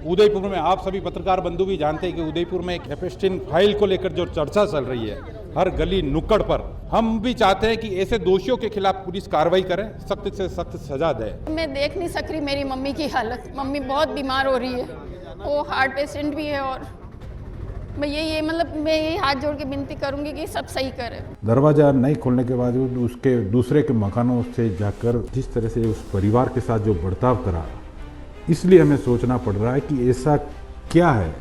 उदयपुर में आप सभी पत्रकार बंधु भी जानते हैं कि उदयपुर में एक एपेस्टिन फाइल को लेकर जो चर्चा चल रही है हर गली नुक्कड़ पर, हम भी चाहते हैं कि ऐसे दोषियों के खिलाफ पुलिस कार्रवाई करे, सख्त से सख्त सजा दे। मैं देख नहीं सक रही मेरी मम्मी की हालत। मम्मी बहुत बीमार हो रही है, वो हार्ट पेशेंट भी है और मैं यही हाथ जोड़ के विनती करूंगी कि सब सही करे। दरवाज़ा नहीं खोलने के बावजूद उसके दूसरे के मकानों से जाकर जिस तरह से उस परिवार के साथ जो बर्ताव करा, इसलिए हमें सोचना पड़ रहा है कि ऐसा क्या है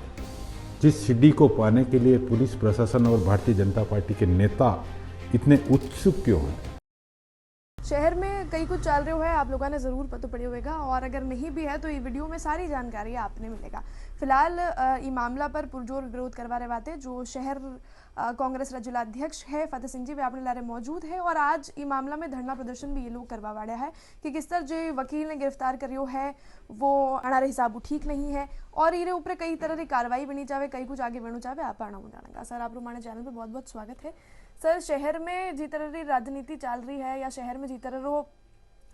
जिस सीडी को पाने के लिए पुलिस प्रशासन और भारतीय जनता पार्टी के नेता इतने उत्सुक क्यों हैं। शहर में कई कुछ चल रहा है, आप लोगों ने ज़रूर पता पड़ी होगा, और अगर नहीं भी है तो ये वीडियो में सारी जानकारी आपने मिलेगा। फिलहाल ये मामला पर पुरजोर विरोध करवा रहे बातें जो शहर कांग्रेस जिलाध्यक्ष है फतेह सिंह जी वे अपने लारे मौजूद है, और आज ये मामला में धरना प्रदर्शन भी ये लोग करवा वाड़ा है कि किस तरह जो वकील ने गिरफ्तार करियो है वो हमारे हिसाब ठीक नहीं है, और ये ऊपर कई तरह की कार्रवाई बनी चाहे, कई कुछ आगे बढ़ना चाहे आप आना जानेगा। सर आप लोग हमारे चैनल पर बहुत बहुत स्वागत है। सर शहर में जी तरह की राजनीति चल रही है या शहर में जी तरह रो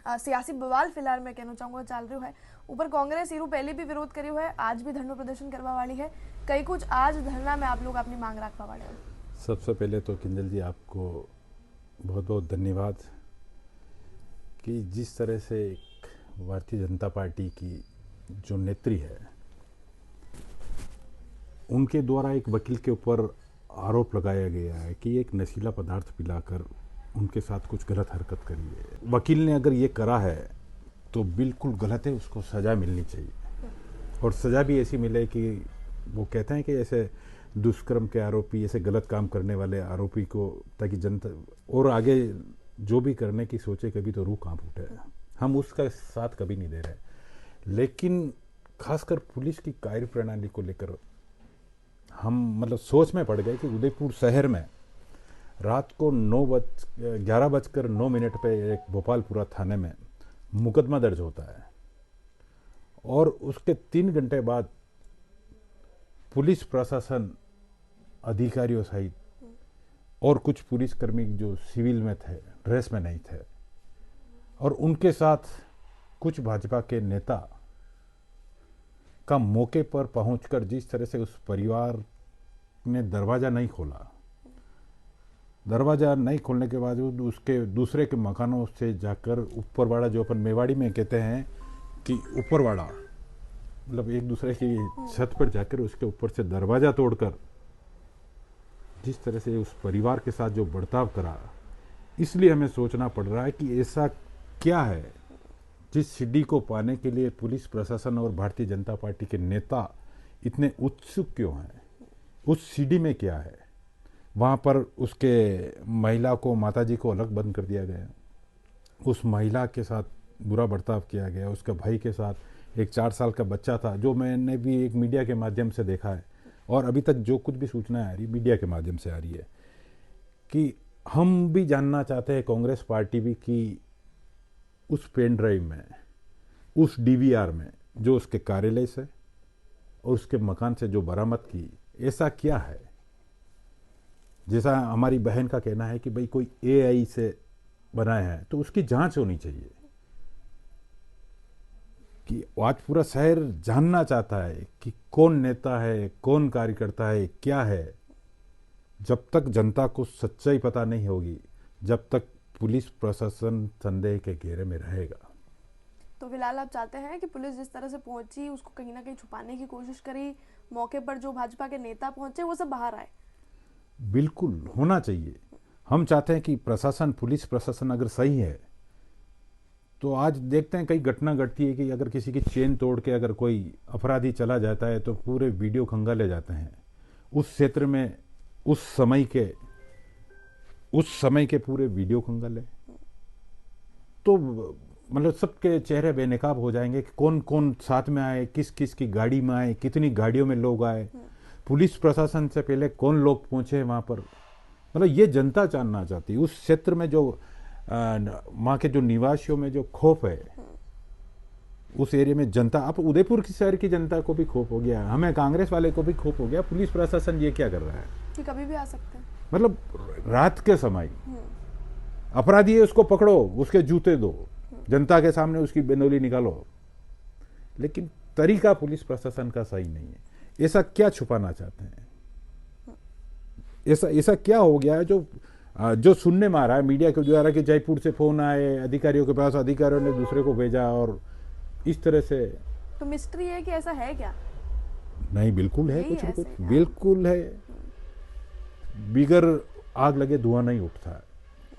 सियासी बवाल फिलहाल मैं कहना चाहूँगा चल रही है, ऊपर कांग्रेस इरू पहले भी विरोध करी है, आज भी धरना प्रदर्शन करवा वाली है, कई कुछ आज धरना में आप लोग अपनी मांग रखवा वाले हैं। सबसे पहले तो किंजल जी आपको बहुत बहुत धन्यवाद कि जिस तरह से एक भारतीय जनता पार्टी की जो नेत्री है उनके द्वारा एक वकील के ऊपर आरोप लगाया गया है कि एक नशीला पदार्थ पिलाकर उनके साथ कुछ गलत हरकत करी है। वकील ने अगर ये करा है तो बिल्कुल गलत है, उसको सज़ा मिलनी चाहिए, और सज़ा भी ऐसी मिले कि वो कहते हैं कि ऐसे दुष्कर्म के आरोपी, ऐसे गलत काम करने वाले आरोपी को, ताकि जनता और आगे जो भी करने की सोचे कभी तो रूह कांप उठे। हम उसका साथ कभी नहीं दे रहे, लेकिन खासकर पुलिस की कार्य प्रणाली को लेकर हम सोच में पड़ गए कि उदयपुर शहर में रात को 11:09 पे एक भोपालपुरा थाने में मुकदमा दर्ज होता है, और उसके 3 घंटे बाद पुलिस प्रशासन अधिकारियों सहित और कुछ पुलिसकर्मी जो सिविल में थे, ड्रेस में नहीं थे, और उनके साथ कुछ भाजपा के नेता का मौके पर पहुंचकर जिस तरह से उस परिवार ने दरवाज़ा नहीं खोला, दरवाज़ा नहीं खोलने के बावजूद उसके दूसरे के मकानों से जाकर ऊपरवाड़ा, जो अपन मेवाड़ी में कहते हैं कि ऊपरवाड़ा, एक दूसरे की छत पर जाकर उसके ऊपर से दरवाज़ा तोड़कर जिस तरह से उस परिवार के साथ जो बर्ताव करा, इसलिए हमें सोचना पड़ रहा है कि ऐसा क्या है जिस सीडी को पाने के लिए पुलिस प्रशासन और भारतीय जनता पार्टी के नेता इतने उत्सुक क्यों हैं। उस सीडी में क्या है, वहाँ पर उसके महिला को, माताजी को अलग बंद कर दिया गया, उस महिला के साथ बुरा बर्ताव किया गया, उसके भाई के साथ एक 4 साल का बच्चा था, जो मैंने भी एक मीडिया के माध्यम से देखा है, और अभी तक जो कुछ भी सूचना आ रही मीडिया के माध्यम से आ रही है कि हम भी जानना चाहते हैं, कांग्रेस पार्टी भी, कि उस पेन ड्राइव में, उस डीवीआर में जो उसके कार्यालय से और उसके मकान से जो बरामद की, ऐसा क्या है। जैसा हमारी बहन का कहना है कि भाई कोई एआई से बनाए हैं, तो उसकी जांच होनी चाहिए, कि आज पूरा शहर जानना चाहता है कि कौन नेता है, कौन कार्यकर्ता है, क्या है। जब तक जनता को सच्चाई पता नहीं होगी, जब तक पुलिस प्रशासन संदेह के घेरे में रहेगा। तो फिलहाल आप चाहते हैं कि पुलिस जिस तरह से पहुंची उसको कहीं ना कहीं छुपाने की कोशिश करी, मौके पर जो भाजपा के नेता पहुंचे वो सब बाहर आए। बिल्कुल होना चाहिए। हम चाहते हैं कि प्रशासन, पुलिस प्रशासन अगर सही है तो आज देखते हैं कई घटना घटती है कि अगर किसी की चेन तोड़ के अगर कोई अपराधी चला जाता है तो पूरे वीडियो खंगाले जाते हैं। उस क्षेत्र में उस समय के पूरे वीडियो खंगाले, तो सबके चेहरे बेनकाब हो जाएंगे कि कौन कौन साथ में आए, किस किस की गाड़ी में आए, कितनी गाड़ियों में लोग आए, पुलिस प्रशासन से पहले कौन लोग पहुंचे वहां पर। ये जनता जानना चाहती है। उस क्षेत्र में जो वहाँ के जो निवासियों में जो खौफ है, उस एरिया में जनता, अब उदयपुर की शहर की जनता को भी खौफ हो गया, हमें कांग्रेस वाले को भी खौफ हो गया, पुलिस प्रशासन ये क्या कर रहा है कि कभी भी आ सकते हैं। रात के समय अपराधी है, उसको पकड़ो, उसके जूते दो, जनता के सामने उसकी बेनौली निकालो, लेकिन तरीका पुलिस प्रशासन का सही नहीं है। ऐसा क्या छुपाना चाहते हैं? ऐसा क्या हो गया है जो सुनने में आ रहा है मीडिया के द्वारा कि जयपुर से फोन आए अधिकारियों के पास, अधिकारियों ने दूसरे को भेजा और इस तरह से। तो मिस्ट्री है कि ऐसा है क्या? नहीं, बिल्कुल है, यही कुछ न ऐसे कुछ है। बिल्कुल है। बिगर आग लगे धुआं नहीं उठता है,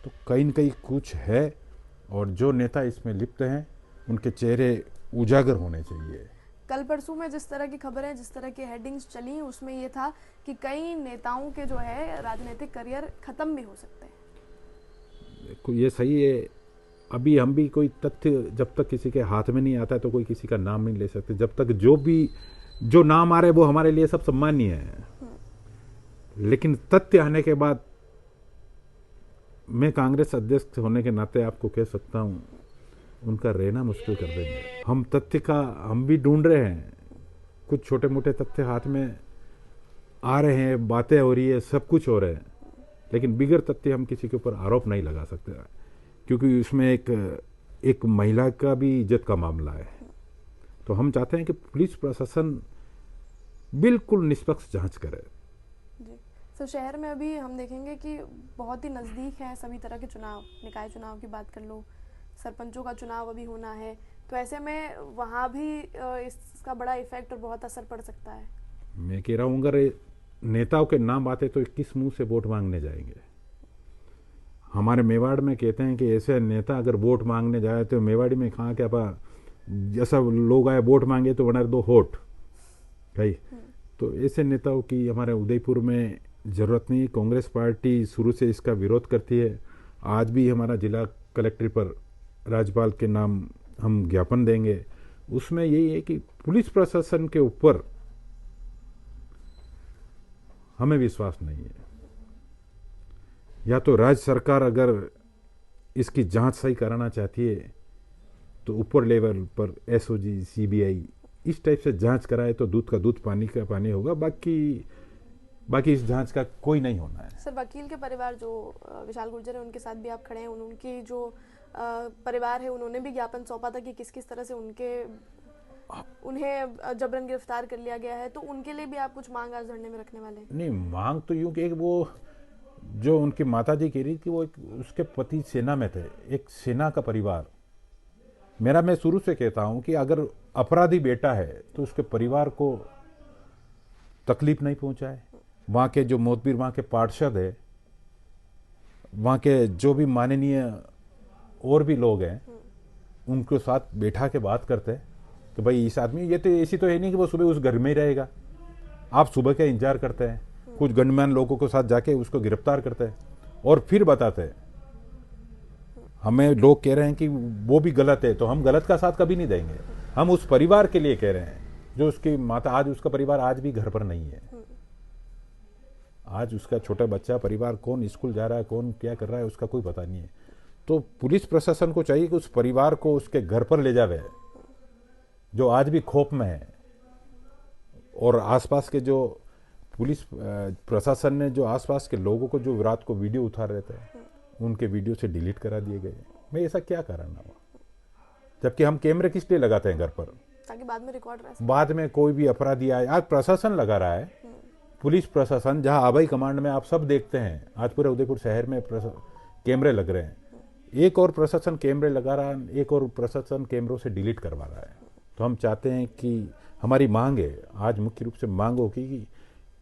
तो कहीं न कहीं कुछ है, और जो नेता इसमें लिप्त हैं उनके चेहरे उजागर होने चाहिए। कल परसों में जिस तरह की खबरें, जिस तरह की हेडिंग्स चली, उसमें ये था कि कई नेताओं के जो है राजनीतिक करियर खत्म भी हो सकते हैं। देखो, ये सही है। अभी हम भी कोई तथ्य जब तक किसी के हाथ में नहीं आता है तो कोई किसी का नाम नहीं ले सकते। जब तक जो नाम आ रहे वो हमारे लिए सब सम्मानीय है, लेकिन तथ्य आने के बाद मैं कांग्रेस अध्यक्ष होने के नाते आपको कह सकता हूं, उनका रहना मुश्किल कर देंगे। हम तथ्य का हम भी ढूंढ रहे हैं, कुछ छोटे मोटे तथ्य हाथ में आ रहे हैं, बातें हो रही है, सब कुछ हो रहा है, लेकिन बिगर तथ्य हम किसी के ऊपर आरोप नहीं लगा सकते, क्योंकि उसमें एक महिला का भी इज्जत का मामला है। तो हम चाहते हैं कि पुलिस प्रशासन बिल्कुल निष्पक्ष जांच करे। जी सर, शहर में अभी हम देखेंगे कि बहुत ही नज़दीक हैं सभी तरह के चुनाव। निकाय चुनाव की बात कर लो, सरपंचों का चुनाव अभी होना है, तो ऐसे में वहाँ भी इसका बड़ा इफेक्ट और बहुत असर पड़ सकता है। मैं कह रहा हूँ, अगर नेताओं के नाम आते तो किस मुंह से वोट मांगने जाएंगे? हमारे मेवाड़ में कहते हैं कि ऐसे नेता अगर वोट मांगने जाए तो मेवाड़ी में कहाँ क्या पा जैसा लोग आए वोट मांगे तो बना दो होट भाई। तो ऐसे नेताओं की हमारे उदयपुर में ज़रूरत नहीं। कांग्रेस पार्टी शुरू से इसका विरोध करती है। आज भी हमारा जिला कलेक्टर पर राज्यपाल के नाम हम ज्ञापन देंगे। उसमें यही है कि पुलिस प्रशासन के ऊपर हमें विश्वास नहीं है। या तो राज्य सरकार अगर इसकी जांच सही कराना चाहती है तो ऊपर लेवल पर एसओजी, सीबीआई इस टाइप से जांच कराए तो दूध का दूध, पानी का पानी होगा। बाकी इस जांच का कोई नहीं होना है। सर, वकील के परिवार जो विशाल गुर्जर है, उनके साथ भी आप खड़े हैं। उनकी जो परिवार है, उन्होंने भी ज्ञापन सौंपा था कि किस किस तरह से उन्हें जबरन गिरफ्तार कर लिया गया है। तो उनके लिए भी आप कुछ मांग आज धरने में रखने वाले हैं? नहीं, मांग तो यूं कि वो जो उनकी माताजी कह रही थी, वो उसके पति सेना में थे, एक सेना का परिवार। मैं शुरू से कहता हूं कि अगर अपराधी बेटा है तो उसके परिवार को तकलीफ नहीं पहुंचाए। वहाँ के जो मोहतबीर, वहाँ के पार्षद है, वहाँ के जो भी माननीय और भी लोग हैं, उनके साथ बैठा के बात करते हैं कि भाई इस आदमी, ये तो ऐसी तो है नहीं कि वो सुबह उस घर में ही रहेगा। आप सुबह का इंतजार करते हैं, कुछ गणमान्य लोगों के साथ जाके उसको गिरफ्तार करते हैं और फिर बताते हैं। हमें लोग कह रहे हैं कि वो भी गलत है, तो हम गलत का साथ कभी नहीं देंगे। हम उस परिवार के लिए कह रहे हैं जो उसकी माता, आज उसका परिवार आज भी घर पर नहीं है। आज उसका छोटा बच्चा, परिवार, कौन स्कूल जा रहा है, कौन क्या कर रहा है, उसका कोई पता नहीं है। तो पुलिस प्रशासन को चाहिए कि उस परिवार को उसके घर पर ले जावे जो आज भी खौफ में है। और आसपास के जो पुलिस प्रशासन ने जो आसपास के लोगों को जो रात को वीडियो उतार रहे थे, उनके वीडियो से डिलीट करा दिए गए। मैं ऐसा क्या कारण हुआ? जबकि हम कैमरे किस लिए लगाते हैं घर पर? ताकि बाद में रिकॉर्ड रह सके। बाद में कोई भी अपराधी आए, आज प्रशासन लगा रहा है, पुलिस प्रशासन, जहां आबाई कमांड में आप सब देखते हैं, आज पूरे उदयपुर शहर में कैमरे लग रहे हैं। एक और प्रशासन कैमरे लगा रहा है, एक और प्रशासन कैमरों से डिलीट करवा रहा है। तो हम चाहते हैं कि हमारी मांग है, आज मुख्य रूप से मांग होगी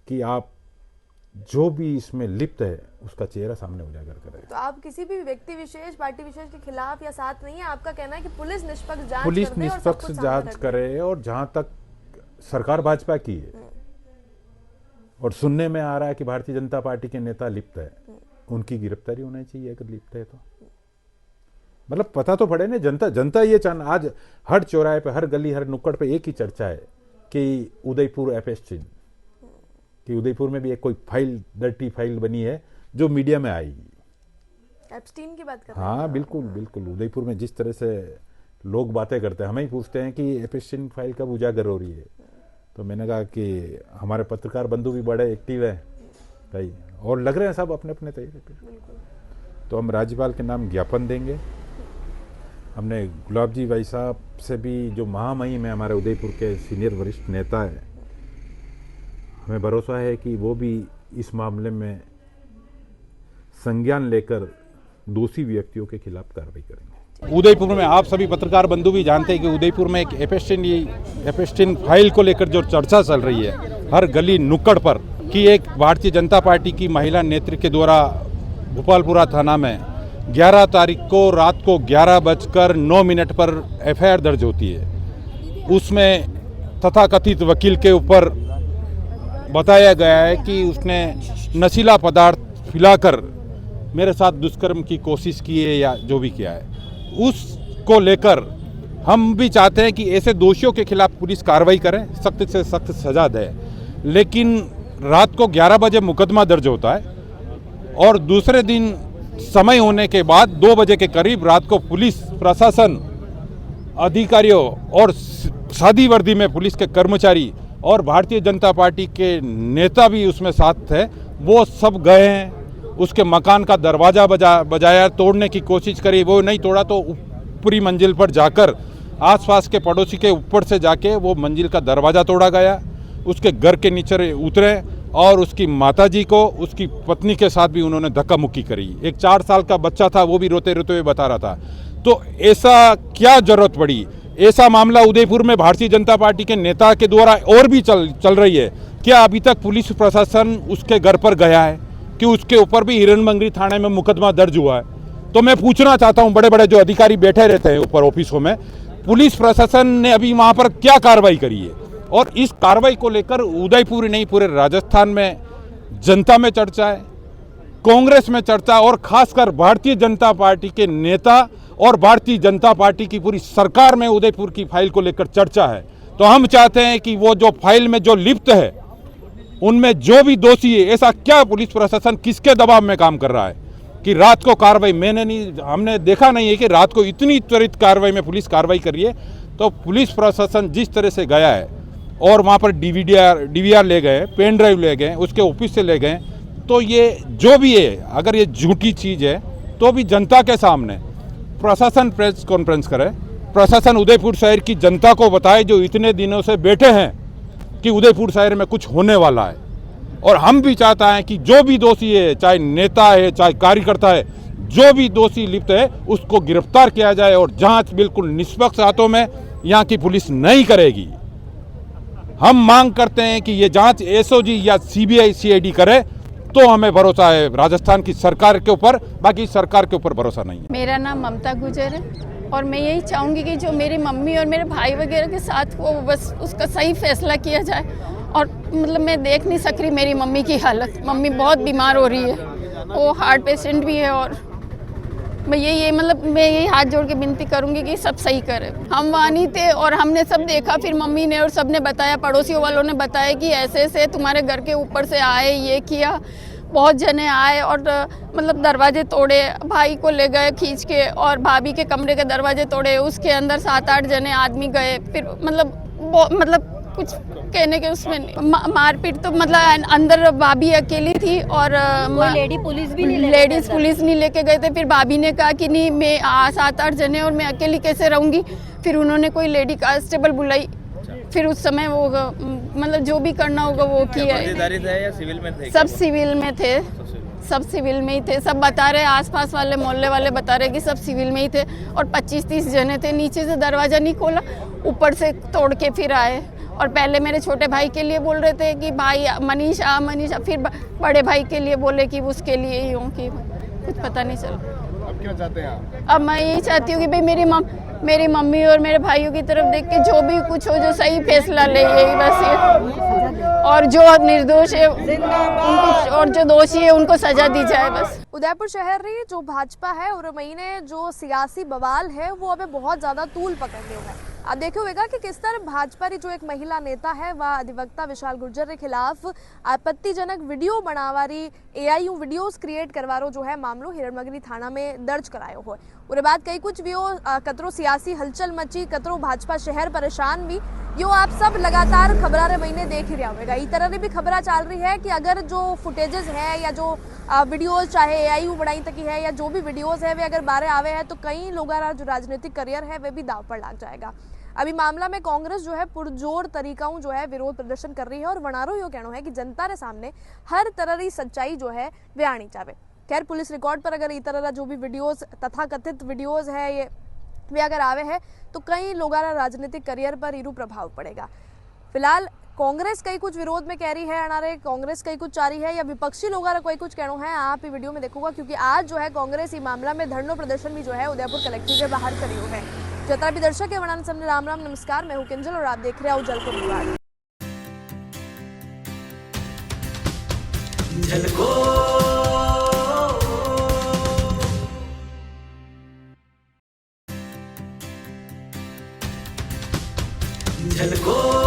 कि आप जो भी इसमें लिप्त है उसका चेहरा सामने उजागर करें। तो आप किसी भी व्यक्ति विशेष, पार्टी विशेष के खिलाफ या साथ नहीं है? आपका कहना है कि पुलिस निष्पक्ष जांच पुलिस कर दे और सब निष्पक्ष कुछ सामने जांच रख दे। करे। और जहां तक सरकार भाजपा की है और सुनने में आ रहा है कि भारतीय जनता पार्टी के नेता लिप्त है, उनकी गिरफ्तारी होनी चाहिए अगर लिप्त है तो। मतलब पता तो पड़े ना, जनता ये आज हर चौराहे पे, हर गली, हर नुक्कड़ पे एक ही चर्चा है कि उदयपुर एपेस्टिन, कि उदयपुर में भी एक कोई फाइल, डर्टी फाइल बनी है जो मीडिया में आएगी। एप्स्टीन की बात कर रहे हैं? हाँ, बिल्कुल बिल्कुल। उदयपुर में जिस तरह से लोग बातें करते हैं, हमें ही पूछते हैं कि एपेस्टिन फाइल कब उजागर हो रही है। तो मैंने कहा कि हमारे पत्रकार बंधु भी बड़े एक्टिव हैं भाई, और लग रहे हैं सब अपने अपने तरीके पे। तो हम राज्यपाल के नाम ज्ञापन देंगे। हमने गुलाब जी भाई साहब से भी, जो महामहिम है हमारे उदयपुर के सीनियर वरिष्ठ नेता है, हमें भरोसा है कि वो भी इस मामले में संज्ञान लेकर दोषी व्यक्तियों के खिलाफ कार्रवाई करेंगे। उदयपुर में आप सभी पत्रकार बंधु भी जानते हैं कि उदयपुर में एक एपेस्टिन फाइल को लेकर जो चर्चा चल रही है हर गली नुक्कड़ पर, कि एक भारतीय जनता पार्टी की महिला नेत्री के द्वारा भोपालपुरा थाना में 11 तारीख को रात को 11:09 पर एफआईआर दर्ज होती है। उसमें तथाकथित वकील के ऊपर बताया गया है कि उसने नशीला पदार्थ पिलाकर मेरे साथ दुष्कर्म की कोशिश की है या जो भी किया है, उसको लेकर हम भी चाहते हैं कि ऐसे दोषियों के खिलाफ पुलिस कार्रवाई करे, सख्त से सख्त सजा दे। लेकिन रात को 11 बजे मुकदमा दर्ज होता है और दूसरे दिन समय होने के बाद 2 बजे के करीब रात को पुलिस प्रशासन अधिकारियों और सादी वर्दी में पुलिस के कर्मचारी और भारतीय जनता पार्टी के नेता भी उसमें साथ थे, वो सब गए हैं, उसके मकान का दरवाज़ा बजाया, तोड़ने की कोशिश करी, वो नहीं तोड़ा तो ऊपरी मंजिल पर जाकर आसपास के पड़ोसी के ऊपर से जाके वो मंजिल का दरवाज़ा तोड़ा गया, उसके घर के नीचे उतरे और उसकी माताजी को, उसकी पत्नी के साथ भी उन्होंने धक्का मुक्की करी। एक 4 साल का बच्चा था, वो भी रोते रोते हुए बता रहा था। तो ऐसा क्या जरूरत पड़ी? ऐसा मामला उदयपुर में भारतीय जनता पार्टी के नेता के द्वारा और भी चल रही है। क्या अभी तक पुलिस प्रशासन उसके घर पर गया है कि उसके ऊपर भी हिरणमंगरी थाने में मुकदमा दर्ज हुआ है? तो मैं पूछना चाहता हूं, बड़े बड़े जो अधिकारी बैठे रहते हैं ऊपर ऑफिसों में, पुलिस प्रशासन ने अभी वहां पर क्या कार्रवाई करी है? और इस कार्रवाई को लेकर उदयपुर ही नहीं पूरे राजस्थान में जनता में चर्चा है, कांग्रेस में चर्चा, और खासकर भारतीय जनता पार्टी के नेता और भारतीय जनता पार्टी की पूरी सरकार में उदयपुर की फाइल को लेकर चर्चा है। तो हम चाहते हैं कि वो जो फाइल में जो लिप्त है उनमें जो भी दोषी है, ऐसा क्या पुलिस प्रशासन किसके दबाव में काम कर रहा है कि रात को कार्रवाई, हमने देखा नहीं है कि रात को इतनी त्वरित कार्रवाई में पुलिस कार्रवाई कर रही है। तो पुलिस प्रशासन जिस तरह से गया है और वहाँ पर डीवीआर ले गए, पेन ड्राइव ले गए, उसके ऑफिस से ले गए, तो ये जो भी है, अगर ये झूठी चीज़ है तो भी जनता के सामने प्रशासन प्रेस कॉन्फ्रेंस करे, प्रशासन उदयपुर शहर की जनता को बताए जो इतने दिनों से बैठे हैं कि उदयपुर शहर में कुछ होने वाला है। और हम भी चाहता है कि जो भी दोषी है, चाहे नेता है चाहे कार्यकर्ता है, जो भी दोषी लिप्त है उसको गिरफ्तार किया जाए और जांच बिल्कुल निष्पक्ष हाथों में यहाँ की पुलिस नहीं करेगी। हम मांग करते हैं कि ये जांच एसओजी या सीबीआई सीआईडी करे तो हमें भरोसा है राजस्थान की सरकार के ऊपर, बाकी सरकार के ऊपर भरोसा नहीं है। मेरा नाम ममता गुजर है और मैं यही चाहूँगी कि जो मेरी मम्मी और मेरे भाई वगैरह के साथ वो बस उसका सही फैसला किया जाए। और मतलब मैं देख नहीं सक रही मेरी मम्मी की हालत, मम्मी बहुत बीमार हो रही है, वो हार्ट पेशेंट भी है। और मैं यही हाथ जोड़ के विनती करूंगी कि सब सही करे। हम वहाँ नहीं थे और हमने सब देखा, फिर मम्मी ने और सब ने बताया, पड़ोसियों वालों ने बताया कि ऐसे ऐसे तुम्हारे घर के ऊपर से आए, ये किया, बहुत जने आए और मतलब दरवाजे तोड़े, भाई को ले गए खींच के और भाभी के कमरे के दरवाजे तोड़े, उसके अंदर 7-8 जने आदमी गए। फिर मतलब कुछ कहने के उसमें मारपीट तो मतलब अंदर भाभी अकेली थी और लेडीज पुलिस नहीं लेके गए थे। फिर भाभी ने कहा कि नहीं मैं 7-8 जने और मैं अकेली कैसे रहूँगी। फिर उन्होंने कोई लेडी कांस्टेबल बुलाई, फिर उस समय वो मतलब जो भी करना होगा वो किया। या सिविल में थे? सब सिविल में थे, सब सिविल में ही थे। सब बता रहे, आसपास वाले मोहल्ले वाले बता रहे कि सब सिविल में ही थे और 25-30 जने थे। नीचे से दरवाज़ा नहीं खोला, ऊपर से तोड़ के फिर आए। और पहले मेरे छोटे भाई के लिए बोल रहे थे कि भाई मनीषा, फिर बड़े भाई के लिए बोले कि उसके लिए ही हूँ, कि कुछ पता नहीं चला। अब क्या चाहते हैं आप? अब मैं यही चाहती हूँ कि भाई मेरी मम्मी और मेरे भाइयों की तरफ देख के जो भी कुछ हो, जो सही फैसला ले, यही बस ये। और जो निर्दोष है उनको, और जो दोषी है उनको सजा दी जाए बस। उदयपुर शहर री जो भाजपा है और महीने जो सियासी बवाल है वो अबे बहुत ज्यादा तूल पकड़ लियो है। आप देखे होगा कि किस तरह भाजपा री जो एक महिला नेता है वह अधिवक्ता विशाल गुर्जर के खिलाफ आपत्तिजनक वीडियो बनावारी एआईयू वीडियोस क्रिएट करवारो जो है मामलो हिरणमगरी थाना में दर्ज करायो हो। उरे बाद कई कुछ भी हो, कतरो सियासी हलचल मची, कतरो भाजपा शहर परेशान भी, यो आप सब लगातार खबरा रे महीने देख ही रहा होगा। इस तरह की भी खबर चल रही है कि अगर जो फुटेजेस है या जो वीडियोस चाहे एआई बनाई तकी है या जो भी वीडियोस है वे अगर बाहर आवे है तो कई लोगों का जो राजनीतिक करियर है वे भी दाव पर लग जाएगा। अभी मामला में कांग्रेस जो है पुरजोर तरीकाओं जो है विरोध प्रदर्शन कर रही है और वनारो यो कहना है कि जनता के सामने हर तरह की सच्चाई जो है वे आनी चाहे। खैर पुलिस रिकॉर्ड पर अगर इस तरह जो भी वीडियोस तथाकथित वीडियोस है ये वे अगर आवे है तो कई लोगों का राजनीतिक करियर पर इरू प्रभाव पड़ेगा। फिलहाल कांग्रेस कई कुछ विरोध में कह रही है, अनारे कांग्रेस कई कुछ चाह रही है या विपक्षी लोगों का कोई कुछ कहना है, आप ये वीडियो में देखोगा क्योंकि आज जो है कांग्रेस इस मामला में धरना प्रदर्शन भी जो है उदयपुर कलेक्ट्रेट के बाहर करियो है। जितना भी दर्शक है वनान सबने राम राम नमस्कार, मैं हूं किंजल और आप देख रहे हो जल को विवाद। झलको